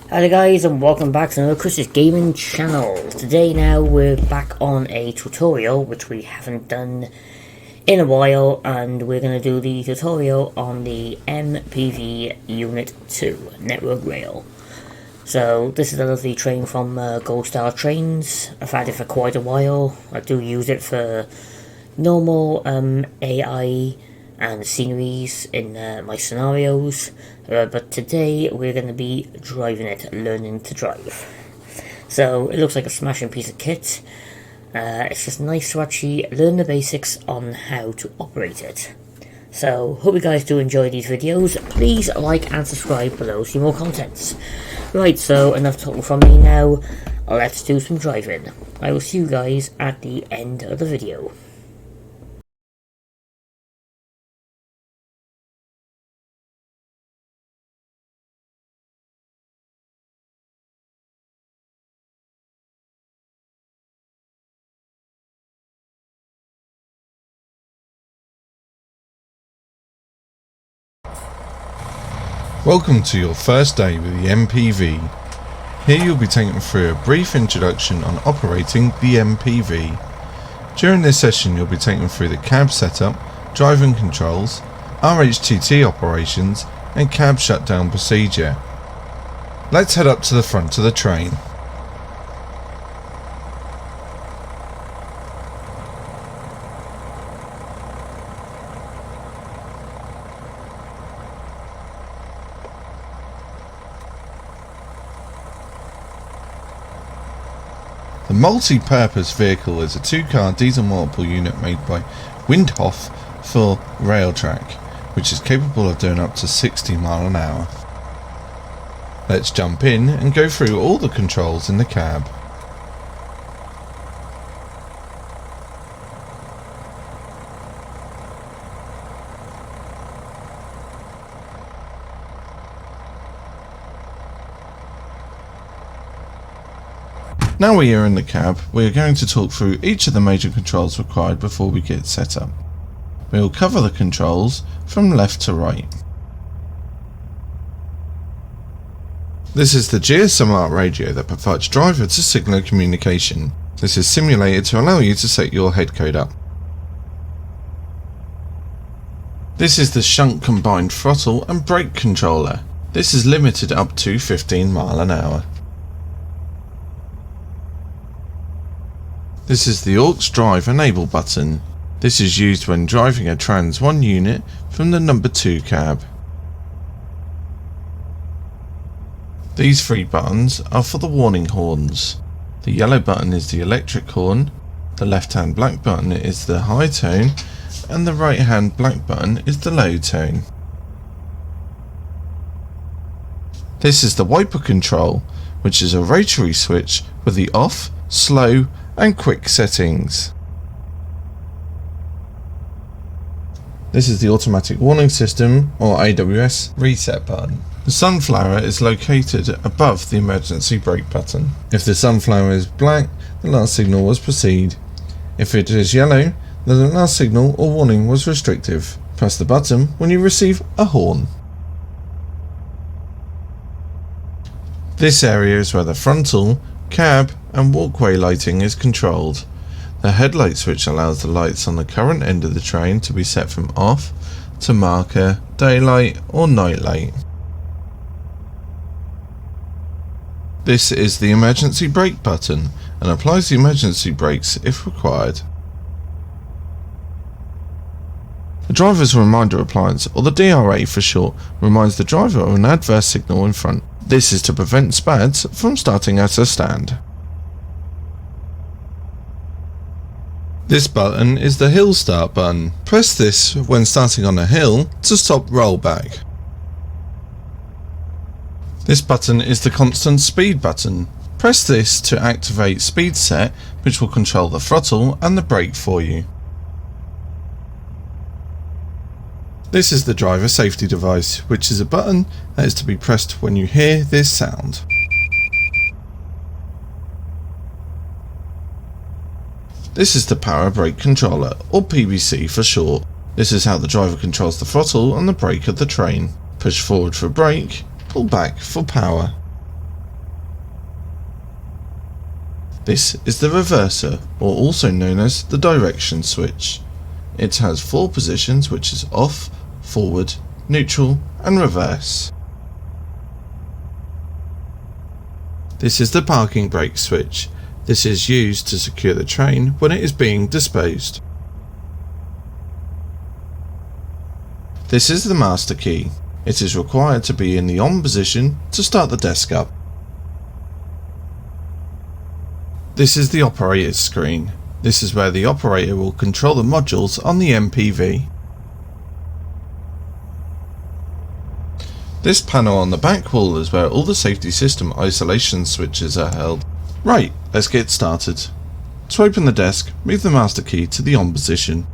Hello guys, and welcome back to another Chris's Gaming channel. Today now we're back on a tutorial which we haven't done in a while, and we're going to do the tutorial on the MPV Unit 2 Network Rail. So this is a lovely train from Gold Star Trains. I've had it for quite a while. I do use it for normal AI and sceneries in my scenarios, but today we're going to be driving it, learning to drive. So it looks like a smashing piece of kit. It's just nice to actually learn the basics on how to operate it. So hope you guys do enjoy these videos. Please like and subscribe below to see more contents. Right, so enough talking from me now. Let's do some driving. I will see you guys at the end of the video. Welcome to your first day with the MPV. Here you'll be taken through a brief introduction on operating the MPV. During this session you'll be taken through the cab setup, driving controls, RHTT operations and cab shutdown procedure. Let's head up to the front of the train. The multi-purpose vehicle is a two-car diesel multiple unit made by Windhoff for Railtrack, which is capable of doing up to 60 miles an hour. Let's jump in and go through all the controls in the cab. Now we are in the cab, we are going to talk through each of the major controls required before we get set up. We will cover the controls from left to right. This is the GSM radio that provides driver to signal communication. This is simulated to allow you to set your head code up. This is the shunt combined throttle and brake controller. This is limited up to 15 miles an hour. This is the aux drive enable button. This is used when driving a Trans 1 unit from the number 2 cab. These three buttons are for the warning horns. The yellow button is the electric horn, the left hand black button is the high tone, and the right hand black button is the low tone. This is the wiper control, which is a rotary switch with the off, slow, and quick settings. This is the automatic warning system, or AWS, reset button. The sunflower is located above the emergency brake button. If the sunflower is black, the last signal was proceed. If it is yellow, then the last signal or warning was restrictive. Press the button when you receive a horn. This area is where the frontal, cab and walkway lighting is controlled. The headlight switch allows the lights on the current end of the train to be set from off to marker, daylight or night light. This is the emergency brake button and applies the emergency brakes if required. The driver's reminder appliance, or the DRA for short, reminds the driver of an adverse signal in front. This is to prevent SPADs from starting at a stand. This button is the hill start button. Press this when starting on a hill to stop rollback. This button is the constant speed button. Press this to activate speed set, which will control the throttle and the brake for you. This is the driver safety device, which is a button that is to be pressed when you hear this sound. This is the power brake controller, or PBC for short. This is how the driver controls the throttle and the brake of the train. Push forward for brake, pull back for power. This is the reverser, or also known as the direction switch. It has 4 positions, which is off, forward, neutral and reverse. This is the parking brake switch. This is used to secure the train when it is being disposed. This is the master key. It is required to be in the on position to start the desk up. This is the operator's screen. This is where the operator will control the modules on the MPV. This panel on the back wall is where all the safety system isolation switches are held. Right, let's get started. To open the desk, move the master key to the on position.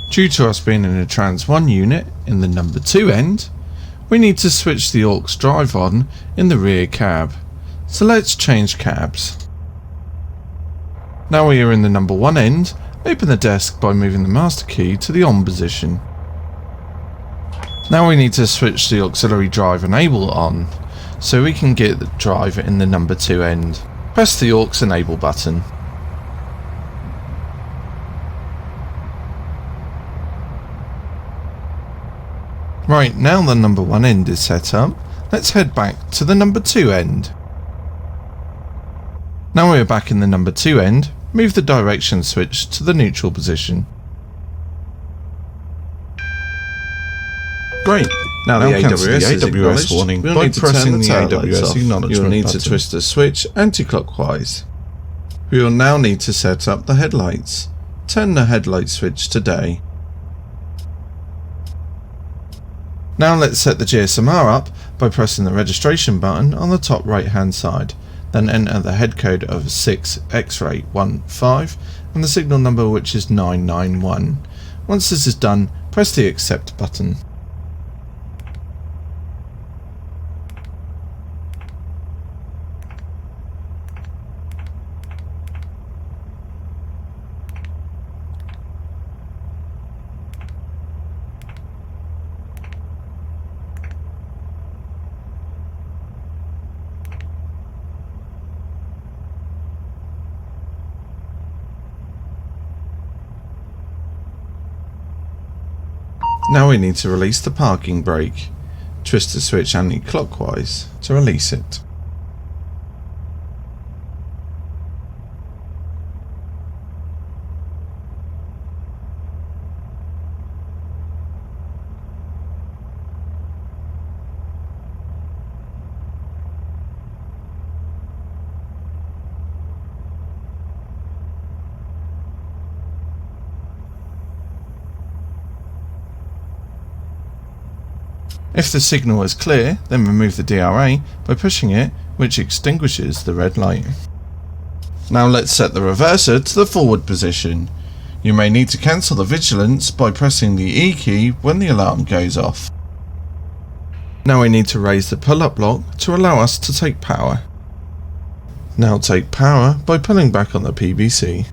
Due to us being in a trans 1 unit in the number 2 end, we need to switch the aux drive on in the rear cab. So let's change cabs. Now we are in the number 1 end, open the desk by moving the master key to the on position. Now we need to switch the auxiliary drive enable on, so we can get the drive in the number 2 end. Press the aux enable button. Right, now the number 1 end is set up, let's head back to the number 2 end. Now we are back in the number 2 end, move the direction switch to the neutral position. Great. Now the AWS warning. By pressing the AWS acknowledgement you will need to twist the switch anti-clockwise. We will now need to set up the headlights. Turn the headlight switch to day. Now let's set the GSMR up by pressing the registration button on the top right hand side. Then enter the head code of 6X-ray15 and the signal number, which is 991. Once this is done, press the accept button. Now we need to release the parking brake. Twist the switch anti-clockwise to release it. If the signal is clear, then remove the DRA by pushing it, which extinguishes the red light. Now let's set the reverser to the forward position. You may need to cancel the vigilance by pressing the E key when the alarm goes off. Now we need to raise the pull-up block to allow us to take power. Now take power by pulling back on the PBC.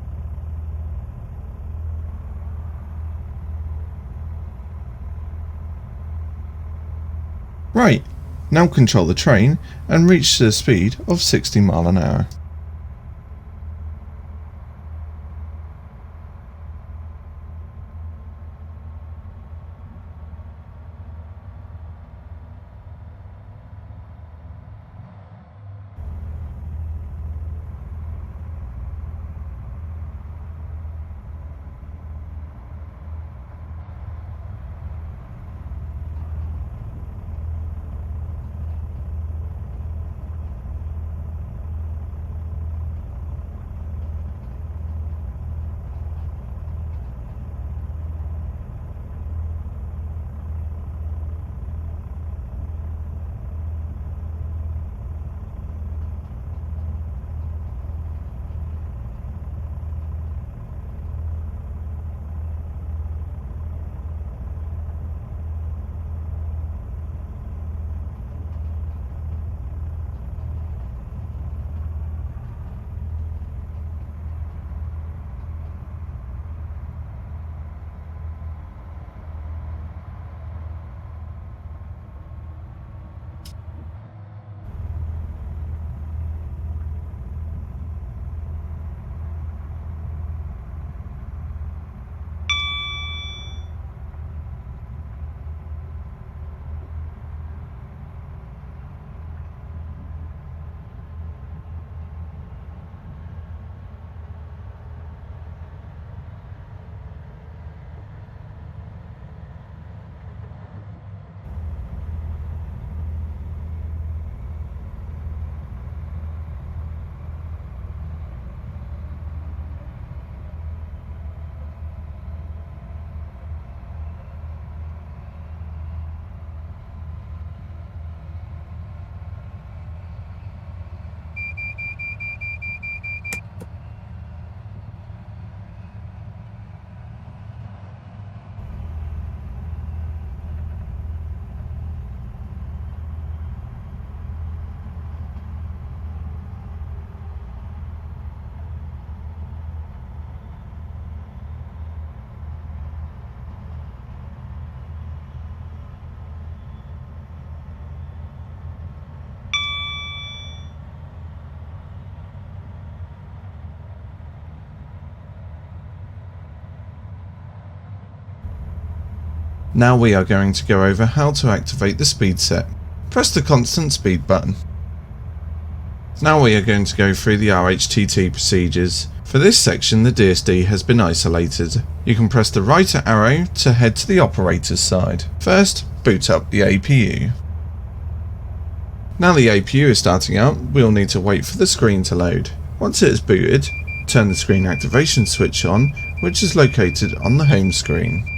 Right, now control the train and reach the speed of 60 miles an hour. Now we are going to go over how to activate the speed set. Press the constant speed button. Now we are going to go through the RHTT procedures. For this section, the DSD has been isolated. You can press the right arrow to head to the operator's side. First, boot up the APU. Now the APU is starting up, we'll need to wait for the screen to load. Once it is booted, turn the screen activation switch on, which is located on the home screen.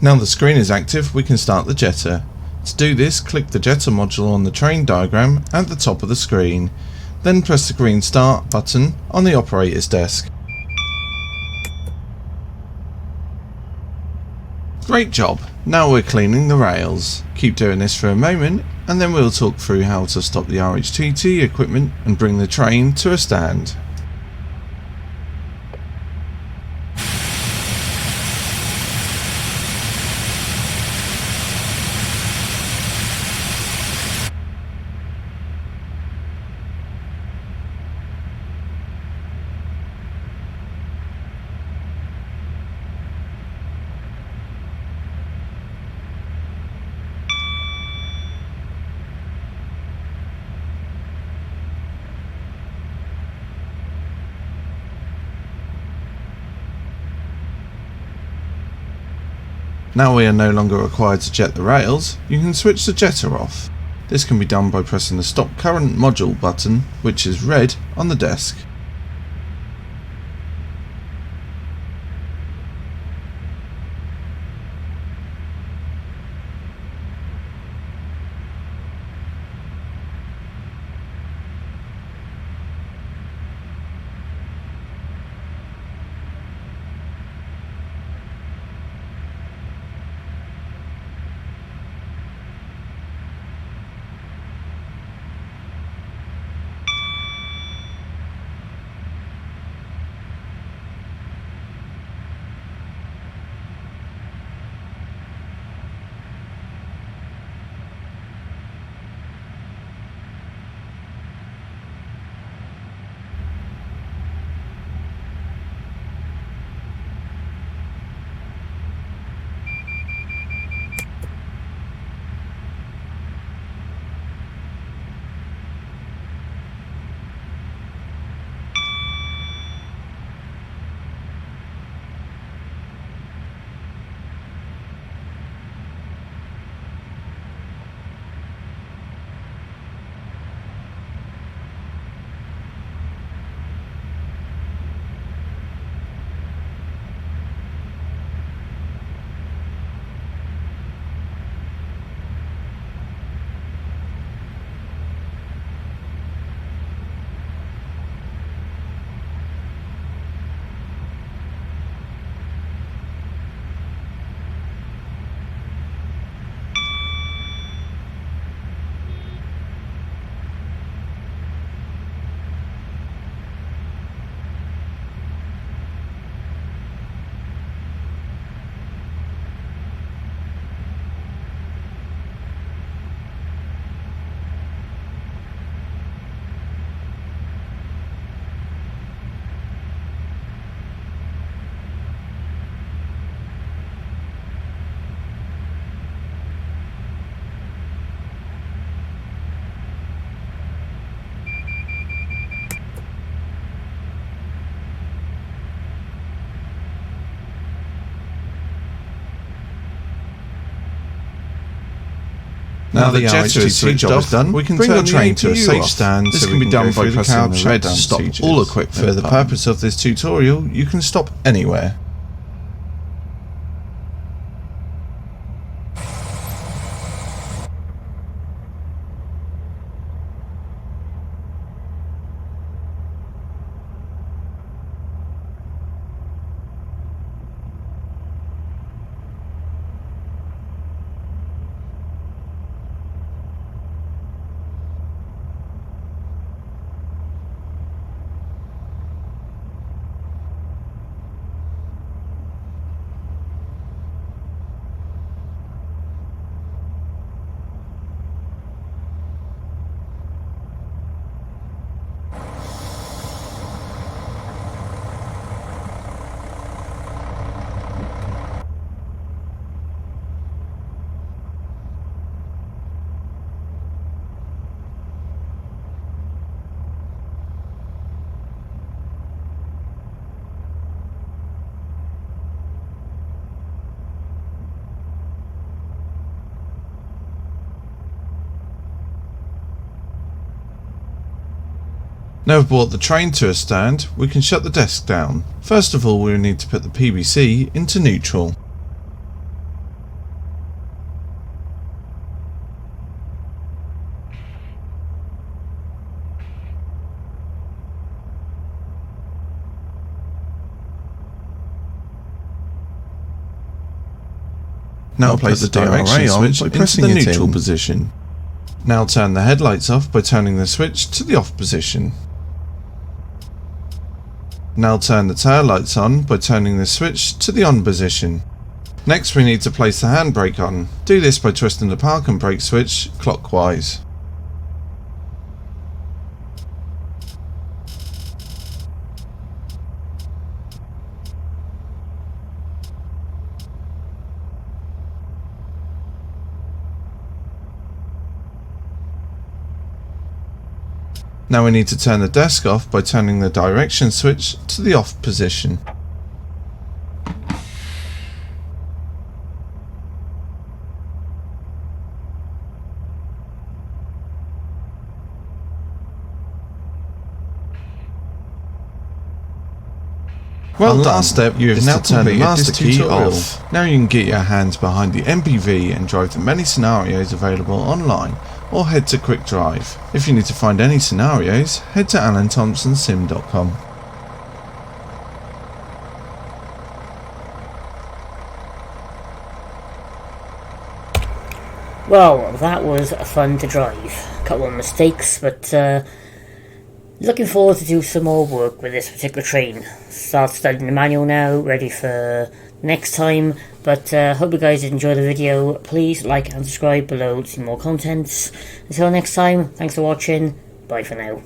Now the screen is active, we can start the jetter. To do this, click the jetter module on the train diagram at the top of the screen, then press the green start button on the operator's desk. Great job! Now we're cleaning the rails. Keep doing this for a moment and then we'll talk through how to stop the RHTT equipment and bring the train to a stand. Now we are no longer required to jet the rails, you can switch the jetter off. This can be done by pressing the Stop Current Module button, which is red on the desk. Now the jetter is switched off, done, we can bring the train to a safe stand. This can be done by pressing the red to stop all equipment. For the purpose of this tutorial, you can stop anywhere. Now we've brought the train to a stand, we can shut the desk down. First of all, we will need to put the PBC into neutral. Now place the direction switch by pressing the neutral position. Now turn the headlights off by turning the switch to the off position. Now turn the tail lights on by turning the switch to the on position. Next we need to place the handbrake on. Do this by twisting the park and brake switch clockwise. Now we need to turn the desk off by turning the direction switch to the off position. Well done. Last step, you have now turned the master key off. Now you can get your hands behind the MPV and drive the many scenarios available online, or head to Quick Drive. If you need to find any scenarios, head to alanthompsonsim.com. Well, that was fun to drive. A couple of mistakes, but looking forward to do some more work with this particular train. Start studying the manual now, ready for next time. But hope you guys did enjoy the video. Please like and subscribe below to see more contents. Until next time, thanks for watching. Bye for now.